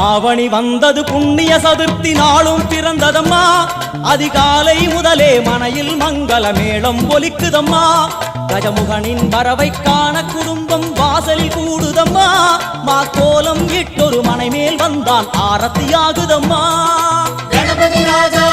ஆவணி வந்தது புண்ணிய சதுர்த்தி நாளும் பிறந்ததம்மா அதிகாலை முதலே மனையில் மங்கள மேளம் ஒலிக்குதம்மா கஜமுகனின் வரவை காண குடும்பம் வாசலில் கூடுதம்மா மா கோலம் இட்டொரு மனை மேல் வந்தான் ஆரத்தியாகுதம்மா கணபதி ராஜா